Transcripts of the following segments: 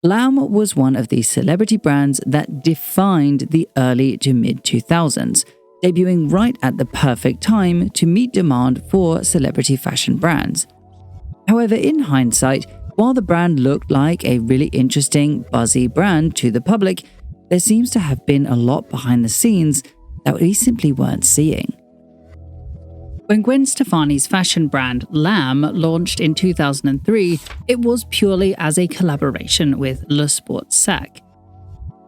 L.A.M.B was one of the celebrity brands that defined the early to mid-2000s, debuting right at the perfect time to meet demand for celebrity fashion brands. However, in hindsight, while the brand looked like a really interesting, buzzy brand to the public, there seems to have been a lot behind the scenes that we simply weren't seeing. When Gwen Stefani's fashion brand L.A.M.B launched in 2003, it was purely as a collaboration with Le Sport Sac.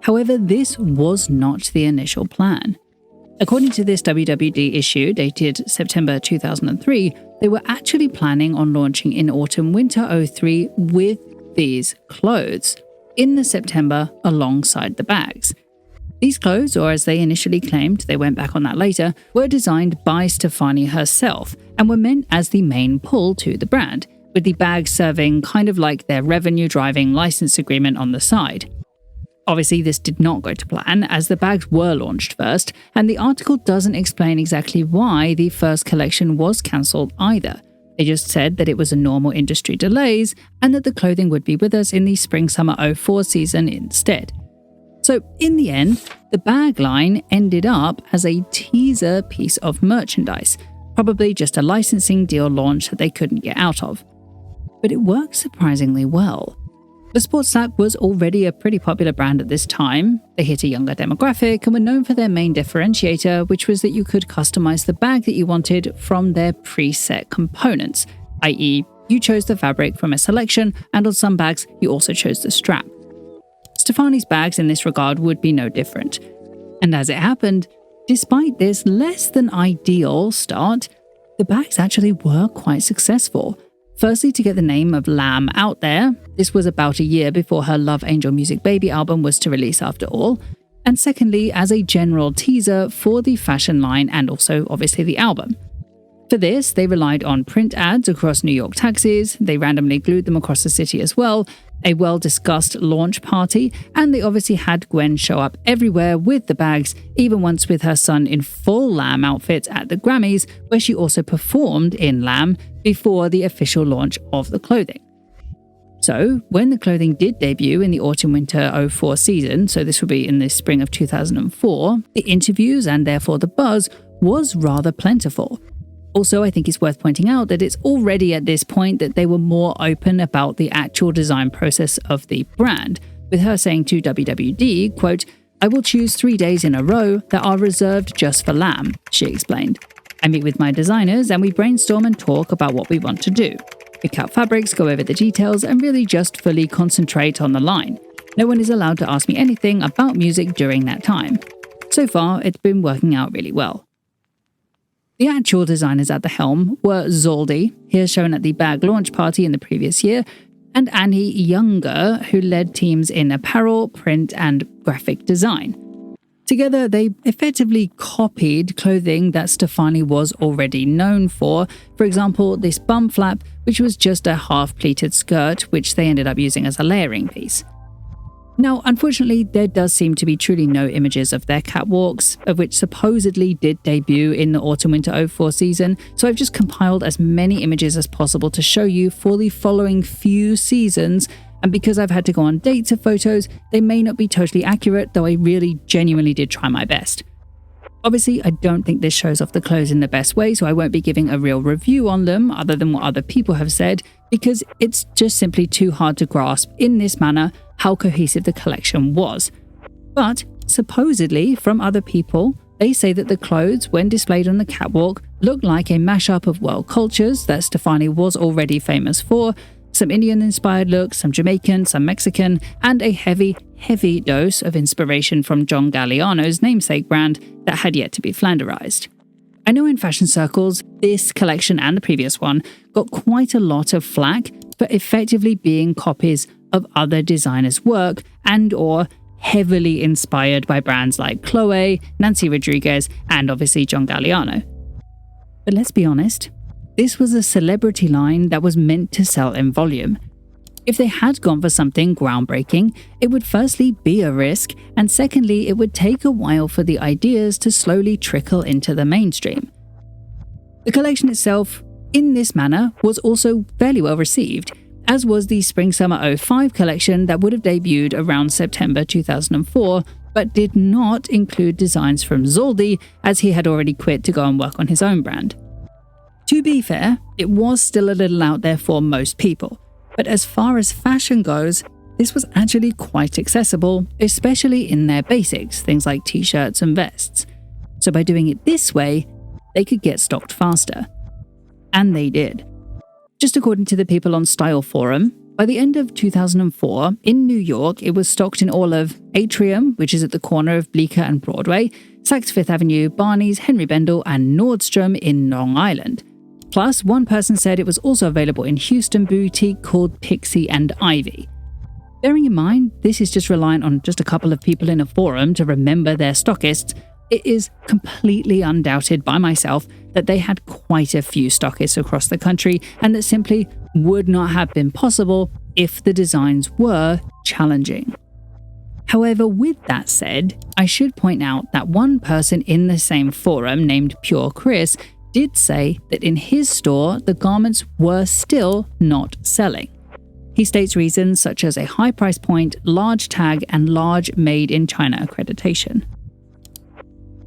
However, this was not the initial plan. According to this WWD issue dated September 2003, they were actually planning on launching in autumn-winter 03 with these clothes in the September alongside the bags. These clothes, or as they initially claimed, they went back on that later, were designed by Stefani herself and were meant as the main pull to the brand, with the bags serving kind of like their revenue-driving license agreement on the side. Obviously, this did not go to plan, as the bags were launched first, and the article doesn't explain exactly why the first collection was cancelled either. They just said that it was a normal industry delays and that the clothing would be with us in the spring-summer 04 season instead. So in the end, the bag line ended up as a teaser piece of merchandise, probably just a licensing deal launch that they couldn't get out of. But it worked surprisingly well. The Sport Sac was already a pretty popular brand at this time. They hit a younger demographic and were known for their main differentiator, which was that you could customize the bag that you wanted from their preset components, i.e., you chose the fabric from a selection, and on some bags, you also chose the strap. Stefani's bags in this regard would be no different. And as it happened, despite this less than ideal start, the bags actually were quite successful. Firstly, to get the name of L.A.M.B out there. This was about a year before her Love Angel Music Baby album was to release after all. And secondly, as a general teaser for the fashion line and also obviously the album. For this, they relied on print ads across New York taxis, they randomly glued them across the city as well, a well-discussed launch party, and they obviously had Gwen show up everywhere with the bags, even once with her son in full L.A.M.B outfits at the Grammys, where she also performed in L.A.M.B before the official launch of the clothing. So, when the clothing did debut in the autumn-winter 04 season, so this would be in the spring of 2004, the interviews and therefore the buzz was rather plentiful. Also, I think it's worth pointing out that it's already at this point that they were more open about the actual design process of the brand, with her saying to WWD, quote, "I will choose 3 days in a row that are reserved just for L.A.M.B, she explained. I meet with my designers and we brainstorm and talk about what we want to do. Pick out fabrics, go over the details, and really just fully concentrate on the line. No one is allowed to ask me anything about music during that time. So far, it's been working out really well." The actual designers at the helm were Zoldy, here shown at the bag launch party in the previous year, and Annie Younger, who led teams in apparel, print, and graphic design. Together, they effectively copied clothing that Stefani was already known for example, this bum flap, which was just a half-pleated skirt, which they ended up using as a layering piece. Now, unfortunately, there does seem to be truly no images of their catwalks, of which supposedly did debut in the autumn-winter 04 season, so I've just compiled as many images as possible to show you for the following few seasons, and because I've had to go on dates of photos, they may not be totally accurate, though I really genuinely did try my best. Obviously, I don't think this shows off the clothes in the best way, so I won't be giving a real review on them other than what other people have said, because it's just simply too hard to grasp in this manner how cohesive the collection was. But supposedly, from other people, they say that the clothes, when displayed on the catwalk, look like a mashup of world cultures that Stefani was already famous for, some Indian-inspired looks, some Jamaican, some Mexican, and a heavy dose of inspiration from John Galliano's namesake brand that had yet to be flanderized. I know in fashion circles, this collection and the previous one got quite a lot of flack for effectively being copies of other designers' work and or heavily inspired by brands like Chloe, Nancy Rodriguez, and obviously John Galliano. But let's be honest, this was a celebrity line that was meant to sell in volume. If they had gone for something groundbreaking, it would firstly be a risk, and secondly, it would take a while for the ideas to slowly trickle into the mainstream. The collection itself, in this manner, was also fairly well received. as was the Spring-Summer '05 collection that would have debuted around September 2004, but did not include designs from Zoldy, as he had already quit to go and work on his own brand. To be fair, it was still a little out there for most people, but as far as fashion goes, this was actually quite accessible, especially in their basics, things like t-shirts and vests. So by doing it this way, they could get stocked faster. And they did. Just according to the people on Style Forum, by the end of 2004, in New York, it was stocked in all of Atrium, which is at the corner of Bleecker and Broadway, Saks Fifth Avenue, Barney's, Henry Bendel, and Nordstrom in Long Island. Plus, one person said it was also available in Houston boutique called Pixie and Ivy. Bearing in mind, this is just reliant on just a couple of people in a forum to remember their stockists, it is completely undoubted by myself that they had quite a few stockists across the country, and that simply would not have been possible if the designs were challenging. However, with that said, I should point out that one person in the same forum named Pure Chris did say that in his store, the garments were still not selling. He states reasons such as a high price point, large tag, and large Made in China accreditation.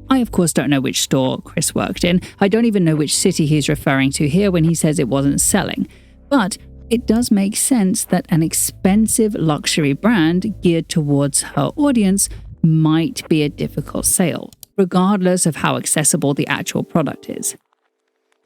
I of course don't know which store Chris worked in. I don't even know which city he's referring to here when he says it wasn't selling. But it does make sense that an expensive luxury brand geared towards her audience might be a difficult sale, regardless of how accessible the actual product is.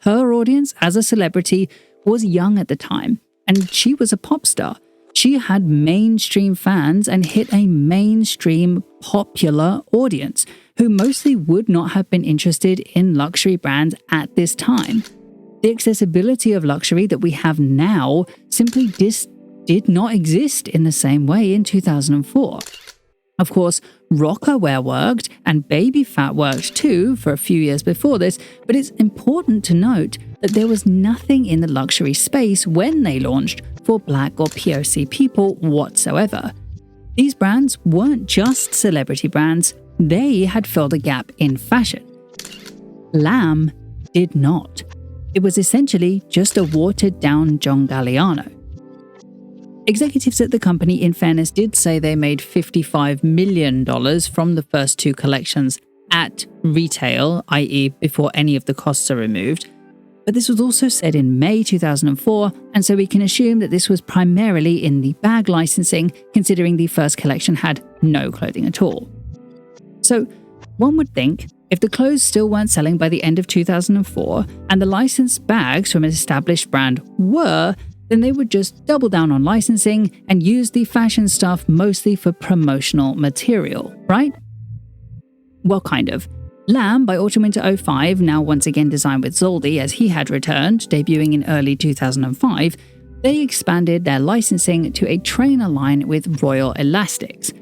Her audience as a celebrity was young at the time, and she was a pop star. She had mainstream fans and hit a mainstream popular audience who mostly would not have been interested in luxury brands at this time. The accessibility of luxury that we have now simply did not exist in the same way in 2004. Of course, rocker wear worked and baby fat worked too for a few years before this, but it's important to note that there was nothing in the luxury space when they launched for Black or POC people whatsoever. These brands weren't just celebrity brands, they had filled a gap in fashion. L.A.M.B did not. It was essentially just a watered-down John Galliano. Executives at the company, in fairness, did say they made $55 million from the first two collections at retail, i.e. before any of the costs are removed. But this was also said in May 2004, and so we can assume that this was primarily in the bag licensing, considering the first collection had no clothing at all. So, one would think, if the clothes still weren't selling by the end of 2004, and the licensed bags from an established brand were, then they would just double down on licensing and use the fashion stuff mostly for promotional material, right? Well, kind of. L.A.M.B by Autumn/Winter '05, now once again designed with Zoldy as he had returned, debuting in early 2005, they expanded their licensing to a trainer line with Royal Elastics.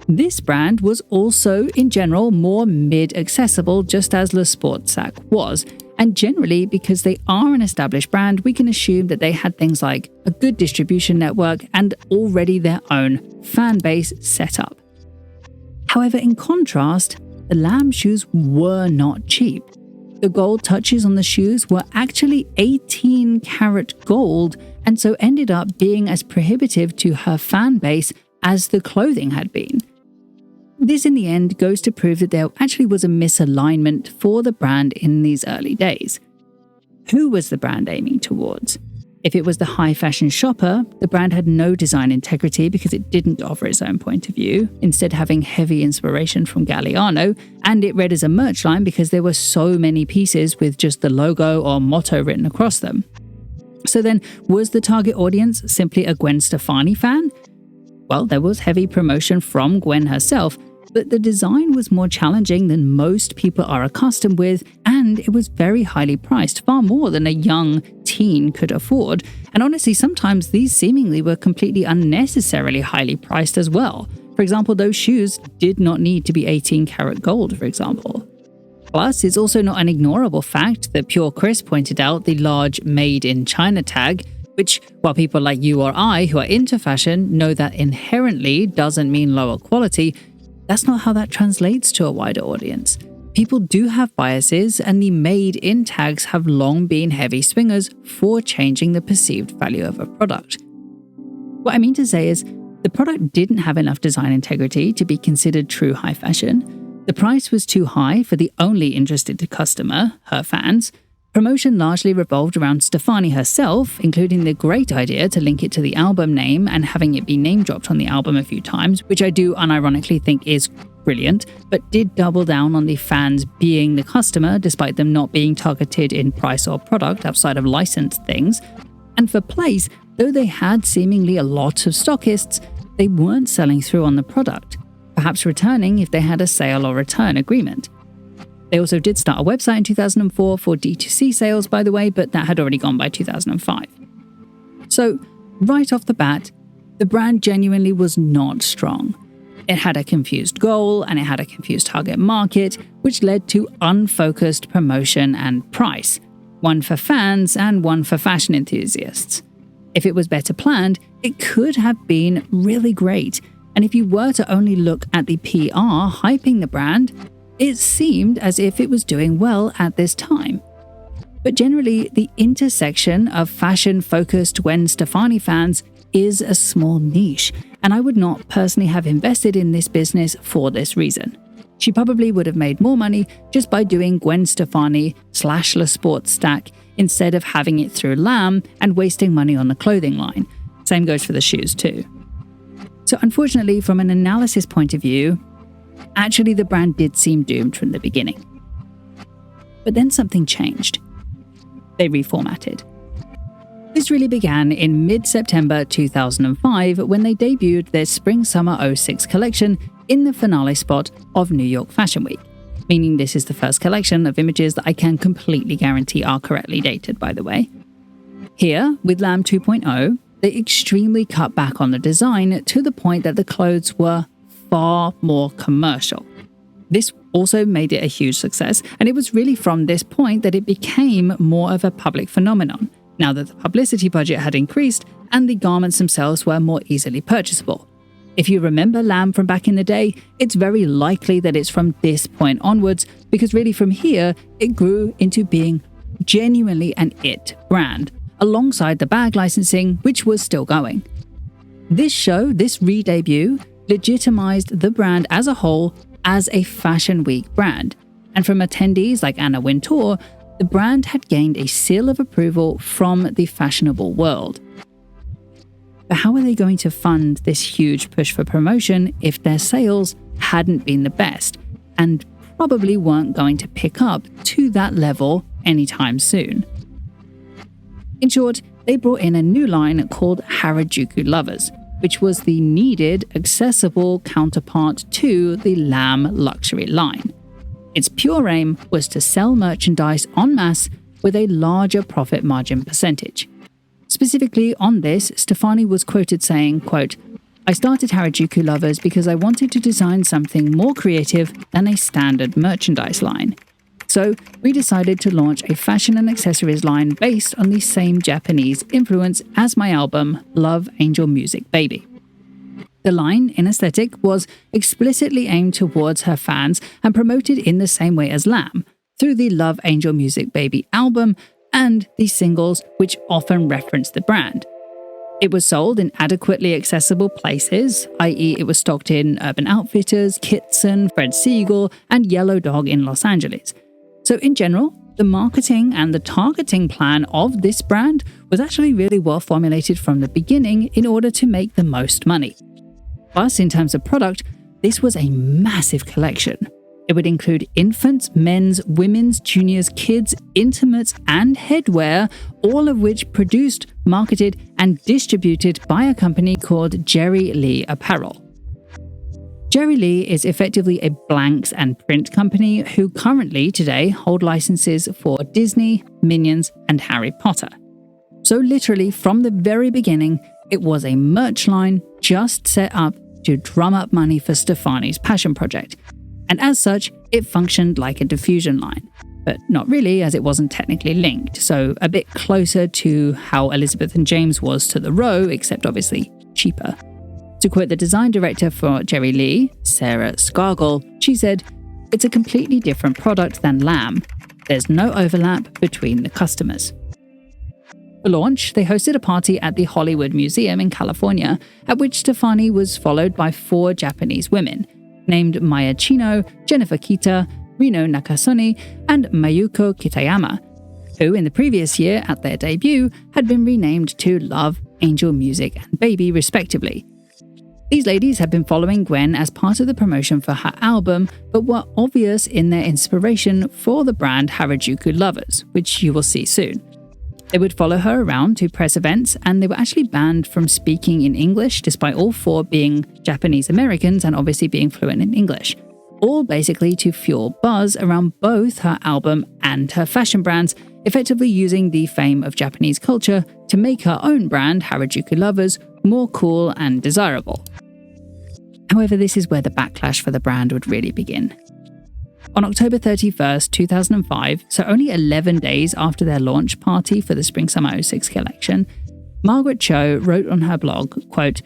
This brand was also, in general, more mid-accessible, just as Le Sport Sac was, and generally, because they are an established brand, we can assume that they had things like a good distribution network and already their own fan base set up. However, in contrast, the L.A.M.B shoes were not cheap. The gold touches on the shoes were actually 18 karat gold, and so ended up being as prohibitive to her fan base as the clothing had been. This in the end goes to prove that there actually was a misalignment for the brand in these early days. Who was the brand aiming towards? If it was the high fashion shopper, the brand had no design integrity because it didn't offer its own point of view, instead having heavy inspiration from Galliano, and it read as a merch line because there were so many pieces with just the logo or motto written across them. So then, was the target audience simply a Gwen Stefani fan? Well, there was heavy promotion from Gwen herself, but the design was more challenging than most people are accustomed with, and it was very highly priced, far more than a young teen could afford. And honestly, sometimes these seemingly were completely unnecessarily highly priced as well. For example, those shoes did not need to be 18 karat gold, for example. Plus, it's also not an ignorable fact that Pure Chris pointed out the large Made in China tag, which, while people like you or I who are into fashion know that inherently doesn't mean lower quality, that's not how that translates to a wider audience. People do have biases, and the made in tags have long been heavy swingers for changing the perceived value of a product. What I mean to say is, the product didn't have enough design integrity to be considered true high fashion. The price was too high for the only interested customer, her fans. Promotion largely revolved around Stefani herself, including the great idea to link it to the album name and having it be name-dropped on the album a few times, which I do unironically think is brilliant, but did double down on the fans being the customer, despite them not being targeted in price or product outside of licensed things. And for place, though they had seemingly a lot of stockists, they weren't selling through on the product, perhaps returning if they had a sale or return agreement. They also did start a website in 2004 for D2C sales, by the way, but that had already gone by 2005. So, right off the bat, the brand genuinely was not strong. It had a confused goal and it had a confused target market, which led to unfocused promotion and price, one for fans and one for fashion enthusiasts. If it was better planned, it could have been really great, and if you were to only look at the PR hyping the brand, it seemed as if it was doing well at this time. But generally, the intersection of fashion-focused Gwen Stefani fans is a small niche, and I would not personally have invested in this business for this reason. She probably would have made more money just by doing Gwen Stefani / Le Sport stack instead of having it through L.A.M.B and wasting money on the clothing line. Same goes for the shoes too. So unfortunately, from an analysis point of view, actually the brand did seem doomed from the beginning. But then something changed. They reformatted. This really began in mid-September 2005 when they debuted their Spring-Summer 06 collection in the finale spot of New York Fashion Week, meaning this is the first collection of images that I can completely guarantee are correctly dated, by the way. Here, with L.A.M.B 2.0, they extremely cut back on the design to the point that the clothes were far more commercial. This also made it a huge success, and it was really from this point that it became more of a public phenomenon, now that the publicity budget had increased and the garments themselves were more easily purchasable. If you remember L.A.M.B from back in the day, it's very likely that it's from this point onwards, because really from here, it grew into being genuinely an it brand, alongside the bag licensing, which was still going. This re-debut, legitimized the brand as a whole as a Fashion Week brand, and from attendees like Anna Wintour, the brand had gained a seal of approval from the fashionable world. But how are they going to fund this huge push for promotion if their sales hadn't been the best, and probably weren't going to pick up to that level anytime soon? In short, they brought in a new line called Harajuku Lovers, which was the needed, accessible counterpart to the L.A.M.B luxury line. Its pure aim was to sell merchandise en masse with a larger profit margin percentage. Specifically on this, Stefani was quoted saying, quote, "I started Harajuku Lovers because I wanted to design something more creative than a standard merchandise line. So we decided to launch a fashion and accessories line based on the same Japanese influence as my album, Love Angel Music Baby." The line, in aesthetic, was explicitly aimed towards her fans and promoted in the same way as L.A.M.B, through the Love Angel Music Baby album and the singles which often referenced the brand. It was sold in adequately accessible places, i.e. it was stocked in Urban Outfitters, Kitson, Fred Segal, and Yellow Dog in Los Angeles. So in general, the marketing and the targeting plan of this brand was actually really well formulated from the beginning in order to make the most money. Plus, in terms of product, this was a massive collection. It would include infants, men's, women's, juniors, kids, intimates, and headwear, all of which produced, marketed, and distributed by a company called Jerry Lee Apparel. Jerry Lee is effectively a blanks and print company who currently, today, hold licenses for Disney, Minions, and Harry Potter. So literally, from the very beginning, it was a merch line just set up to drum up money for Stefani's passion project. And as such, it functioned like a diffusion line. But not really, as it wasn't technically linked, so a bit closer to how Elizabeth and James was to the Row, except obviously cheaper. To quote the design director for Jerry Lee, Sarah Scargill, she said, "It's a completely different product than L.A.M.B. There's no overlap between the customers." For launch, they hosted a party at the Hollywood Museum in California, at which Stefani was followed by 4 Japanese women, named Maya Chino, Jennifer Kita, Rino Nakasone, and Mayuko Kitayama, who in the previous year at their debut had been renamed to Love, Angel Music, and Baby respectively. These ladies had been following Gwen as part of the promotion for her album, but were obvious in their inspiration for the brand Harajuku Lovers, which you will see soon. They would follow her around to press events, and they were actually banned from speaking in English, despite all 4 being Japanese Americans and obviously being fluent in English. All basically to fuel buzz around both her album and her fashion brands, effectively using the fame of Japanese culture to make her own brand, Harajuku Lovers, more cool and desirable. However, this is where the backlash for the brand would really begin. On October 31st, 2005, so only 11 days after their launch party for the Spring-Summer 06 collection, Margaret Cho wrote on her blog, quote,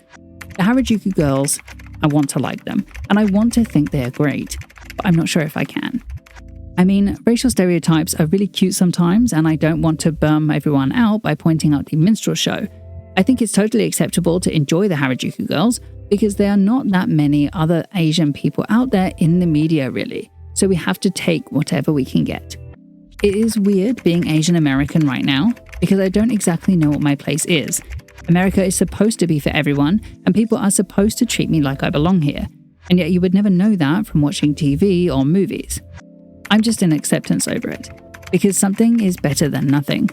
"The Harajuku girls, I want to like them, and I want to think they are great, but I'm not sure if I can. I mean, racial stereotypes are really cute sometimes, and I don't want to bum everyone out by pointing out the minstrel show. I think it's totally acceptable to enjoy the Harajuku girls, because there are not that many other Asian people out there in the media really. So we have to take whatever we can get. It is weird being Asian American right now, because I don't exactly know what my place is. America is supposed to be for everyone, and people are supposed to treat me like I belong here. And yet you would never know that from watching TV or movies. I'm just in acceptance over it, because something is better than nothing.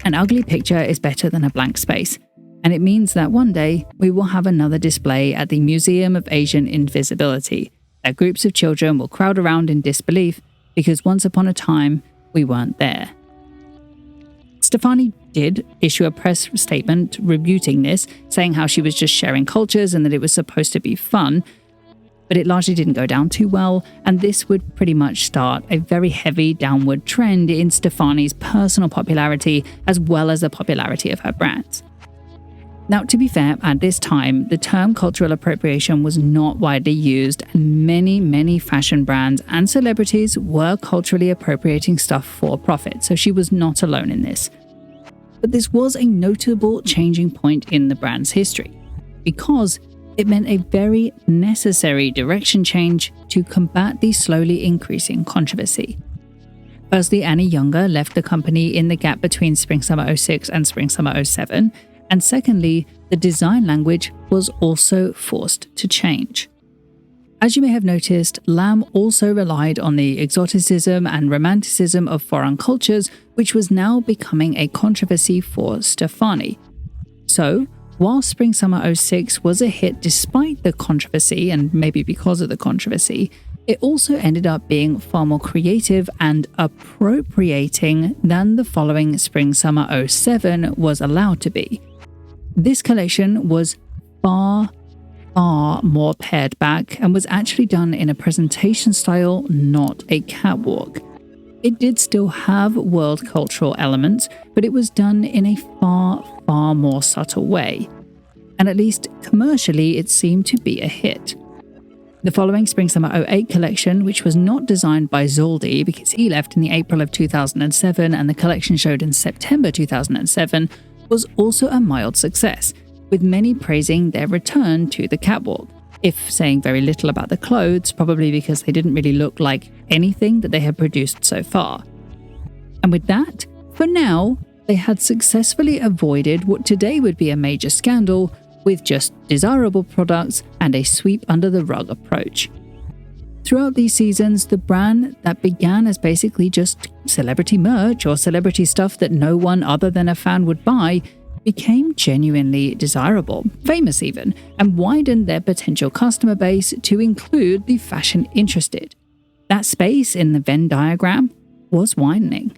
An ugly picture is better than a blank space. And it means that one day we will have another display at the Museum of Asian Invisibility, that groups of children will crowd around in disbelief because once upon a time we weren't there." Stefani did issue a press statement rebuting this, saying how she was just sharing cultures and that it was supposed to be fun, but it largely didn't go down too well, and this would pretty much start a very heavy downward trend in Stefani's personal popularity as well as the popularity of her brands. Now, to be fair, at this time, the term cultural appropriation was not widely used, and many fashion brands and celebrities were culturally appropriating stuff for profit, so she was not alone in this. But this was a notable changing point in the brand's history, because it meant a very necessary direction change to combat the slowly increasing controversy. Firstly, Annie Younger left the company in the gap between Spring-Summer 06 and Spring-Summer 07, and secondly, the design language was also forced to change. As you may have noticed, L.A.M.B also relied on the exoticism and romanticism of foreign cultures, which was now becoming a controversy for Stefani. So, while Spring-Summer 06 was a hit despite the controversy, and maybe because of the controversy, it also ended up being far more creative and appropriating than the following Spring-Summer 07 was allowed to be. This collection was far more pared back and was actually done in a presentation style, not a catwalk. It did still have world cultural elements, but it was done in a far more subtle way. And at least commercially, it seemed to be a hit. The following Spring-Summer 08 collection, which was not designed by Zoldi because he left in the April of 2007 and the collection showed in September 2007, was also a mild success, with many praising their return to the catwalk, if saying very little about the clothes, probably because they didn't really look like anything that they had produced so far. And with that, for now, they had successfully avoided what today would be a major scandal with just desirable products and a sweep under the rug approach. Throughout these seasons, the brand that began as basically just celebrity merch or celebrity stuff that no one other than a fan would buy became genuinely desirable, famous even, and widened their potential customer base to include the fashion interested. That space in the Venn diagram was widening.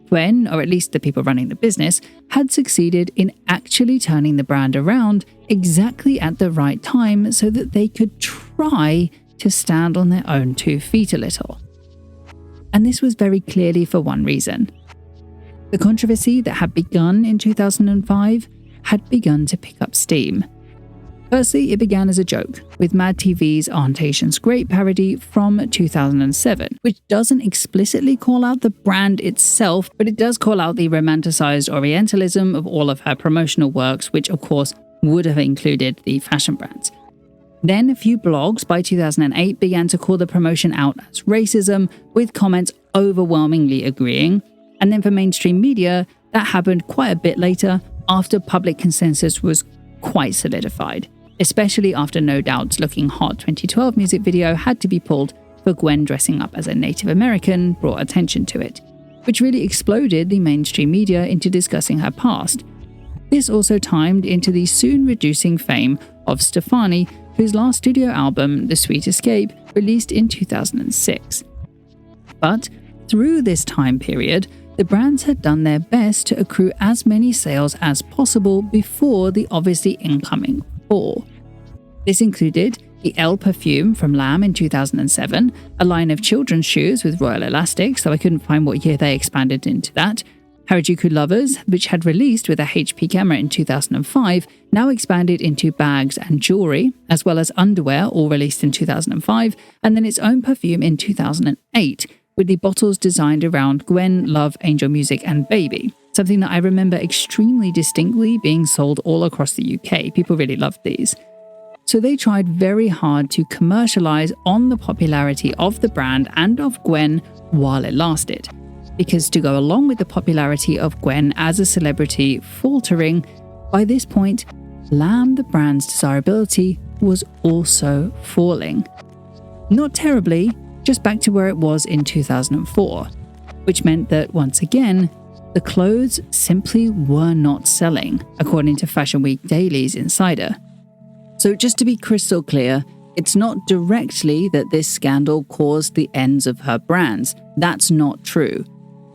Gwen, or at least the people running the business, had succeeded in actually turning the brand around exactly at the right time so that they could try to stand on their own 2 feet a little. And this was very clearly for one reason. The controversy that had begun in 2005 had begun to pick up steam. Firstly, it began as a joke, with Mad TV's Aren't Asians Great parody from 2007, which doesn't explicitly call out the brand itself, but it does call out the romanticized Orientalism of all of her promotional works, which of course would have included the fashion brands. Then a few blogs by 2008 began to call the promotion out as racism, with comments overwhelmingly agreeing. And then for mainstream media, that happened quite a bit later, after public consensus was quite solidified, especially after No Doubt's Looking Hot 2012 music video had to be pulled for Gwen dressing up as a Native American brought attention to it, which really exploded the mainstream media into discussing her past. This also timed into the soon reducing fame of Stefani, whose last studio album, The Sweet Escape, released in 2006. But through this time period, the brands had done their best to accrue as many sales as possible before the obviously incoming fall. This included the L perfume from L.A.M.B in 2007, a line of children's shoes with royal elastics, so I couldn't find what year they expanded into that. Harajuku Lovers, which had released with a HP camera in 2005, now expanded into bags and jewelry, as well as underwear, all released in 2005, and then its own perfume in 2008, with the bottles designed around Gwen, Love, Angel Music and Baby, something that I remember extremely distinctly being sold all across the UK. People really loved these. So they tried very hard to commercialize on the popularity of the brand and of Gwen while it lasted. Because to go along with the popularity of Gwen as a celebrity faltering, by this point, L.A.M.B, the brand's desirability, was also falling. Not terribly, just back to where it was in 2004, which meant that once again, the clothes simply were not selling, according to Fashion Week Daily's insider. So just to be crystal clear, it's not directly that this scandal caused the ends of her brands. That's not true.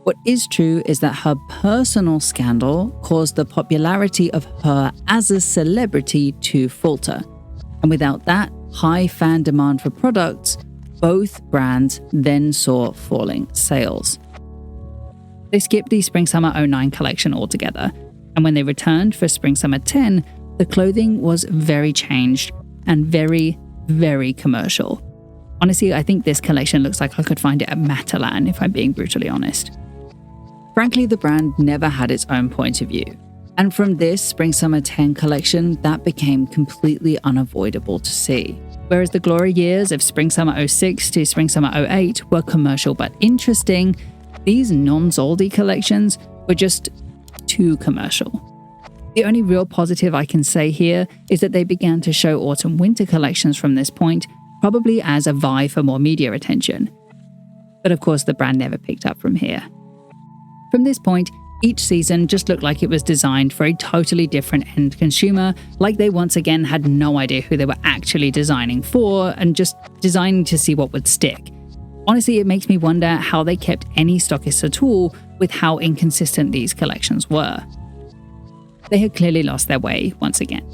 What is true is that her personal scandal caused the popularity of her as a celebrity to falter. And without that high fan demand for products, both brands then saw falling sales. They skipped the Spring-Summer 09 collection altogether, and when they returned for Spring-Summer 10, the clothing was very changed and very, very commercial. Honestly, I think this collection looks like I could find it at Matalan, if I'm being brutally honest. Frankly, the brand never had its own point of view, and from this Spring-Summer 10 collection, that became completely unavoidable to see. Whereas the glory years of Spring-Summer 06 to Spring-Summer 08 were commercial but interesting, these non-Zoldy collections were just too commercial. The only real positive I can say here is that they began to show autumn-winter collections from this point, probably as a vie for more media attention. But of course, the brand never picked up from here. From this point, each season just looked like it was designed for a totally different end consumer, like they once again had no idea who they were actually designing for and just designing to see what would stick. Honestly, it makes me wonder how they kept any stockists at all with how inconsistent these collections were. They had clearly lost their way once again.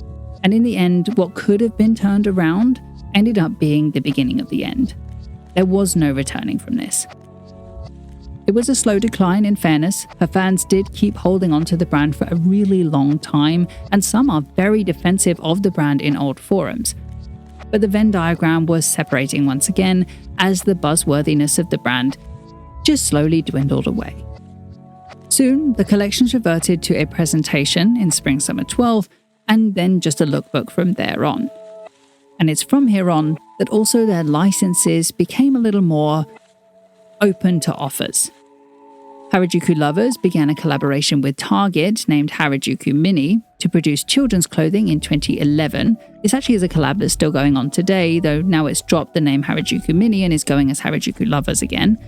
And in the end, what could have been turned around ended up being the beginning of the end. There was no returning from this. It was a slow decline, in fairness. Her fans did keep holding on to the brand for a really long time, and some are very defensive of the brand in old forums. But the Venn diagram was separating once again as the buzzworthiness of the brand just slowly dwindled away. Soon, the collections reverted to a presentation in Spring-Summer 12, and then just a lookbook from there on. And it's from here on that also their licenses became a little more open to offers. Harajuku Lovers began a collaboration with Target named Harajuku Mini to produce children's clothing in 2011. This actually is a collab that's still going on today, though now it's dropped the name Harajuku Mini and is going as Harajuku Lovers again.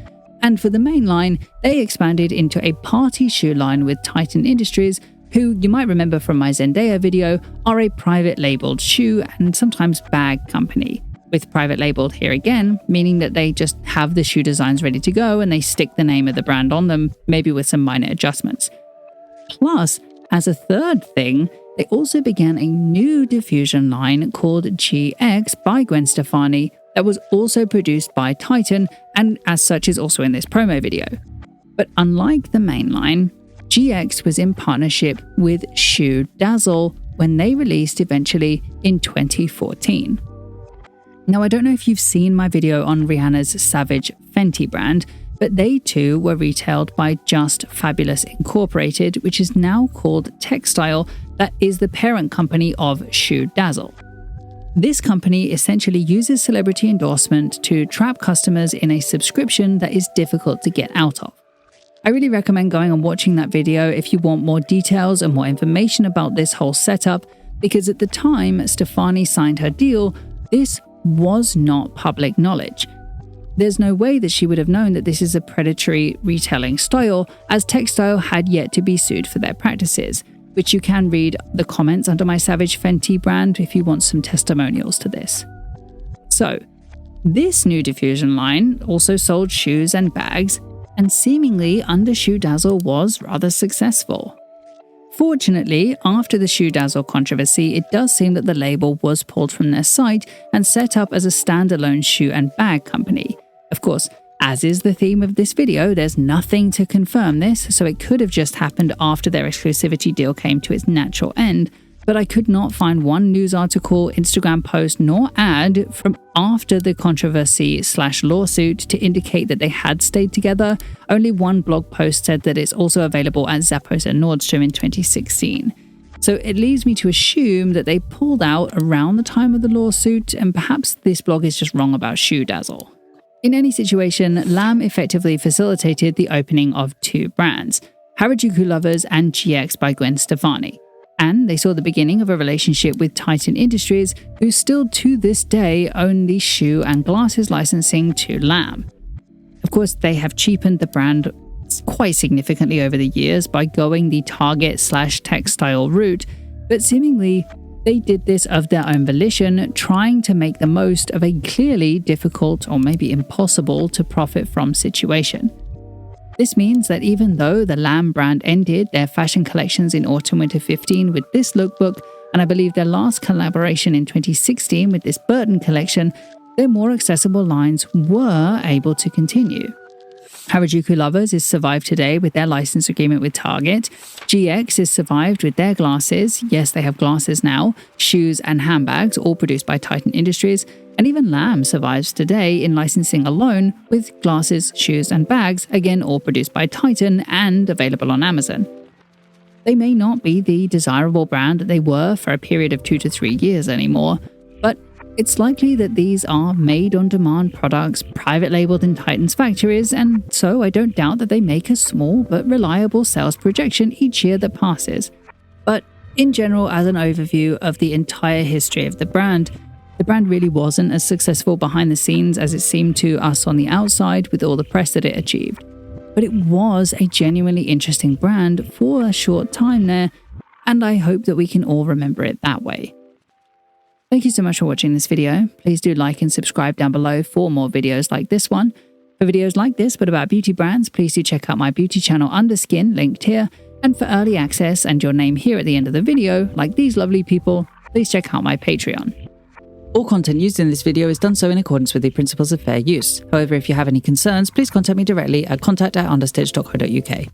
And for the main line, they expanded into a party shoe line with Titan Industries, who you might remember from my Zendaya video, are a private labeled shoe and sometimes bag company. With private labeled here again, meaning that they just have the shoe designs ready to go and they stick the name of the brand on them, maybe with some minor adjustments. Plus, as a third thing, they also began a new diffusion line called GX by Gwen Stefani that was also produced by Titan and as such is also in this promo video. But unlike the main line, GX was in partnership with Shoe Dazzle, when they released eventually in 2014. Now, I don't know if you've seen my video on Rihanna's Savage Fenty brand, but they too were retailed by Just Fabulous Incorporated, which is now called Textile, that is the parent company of Shoe Dazzle. This company essentially uses celebrity endorsement to trap customers in a subscription that is difficult to get out of. I really recommend going and watching that video if you want more details and more information about this whole setup, because at the time Stefani signed her deal, this was not public knowledge. There's no way that she would have known that this is a predatory retailing style, as Textile had yet to be sued for their practices, which you can read the comments under my Savage Fenty brand if you want some testimonials to this. So, this new diffusion line also sold shoes and bags, and seemingly under Shoe Dazzle was rather successful. Fortunately, after the Shoe Dazzle controversy, it does seem that the label was pulled from their site and set up as a standalone shoe and bag company. Of course, as is the theme of this video, there's nothing to confirm this, so it could have just happened after their exclusivity deal came to its natural end, but I could not find one news article, Instagram post, nor ad from after the controversy/lawsuit to indicate that they had stayed together. Only one blog post said that it's also available at Zappos and Nordstrom in 2016. So it leads me to assume that they pulled out around the time of the lawsuit, and perhaps this blog is just wrong about Shoe Dazzle. In any situation, L.A.M.B effectively facilitated the opening of two brands, Harajuku Lovers and GX by Gwen Stefani. And they saw the beginning of a relationship with Titan Industries, who still to this day own the shoe and glasses licensing to L.A.M.B. Of course, they have cheapened the brand quite significantly over the years by going the Target/textile route, but seemingly they did this of their own volition, trying to make the most of a clearly difficult or maybe impossible to profit from situation. This means that even though the L.A.M.B brand ended their fashion collections in autumn-winter 15 with this lookbook, and I believe their last collaboration in 2016 with this Burton collection, their more accessible lines were able to continue. Harajuku Lovers is survived today with their license agreement with Target. GX is survived with their glasses. Yes, they have glasses now, shoes and handbags, all produced by Titan Industries. And even L.A.M.B survives today in licensing alone with glasses, shoes and bags, again all produced by Titan and available on Amazon. They may not be the desirable brand that they were for a period of 2 to 3 years anymore, but it's likely that these are made-on-demand products, private labeled in Titan's factories, and so I don't doubt that they make a small but reliable sales projection each year that passes. But in general, as an overview of the entire history of the brand really wasn't as successful behind the scenes as it seemed to us on the outside with all the press that it achieved. But it was a genuinely interesting brand for a short time there, and I hope that we can all remember it that way. Thank you so much for watching this video. Please do like and subscribe down below for more videos like this one. For videos like this but about beauty brands, please do check out my beauty channel Underskin, linked here. And for early access and your name here at the end of the video, like these lovely people, please check out my Patreon. All content used in this video is done so in accordance with the principles of fair use. However, if you have any concerns, please contact me directly at contact@understitch.co.uk.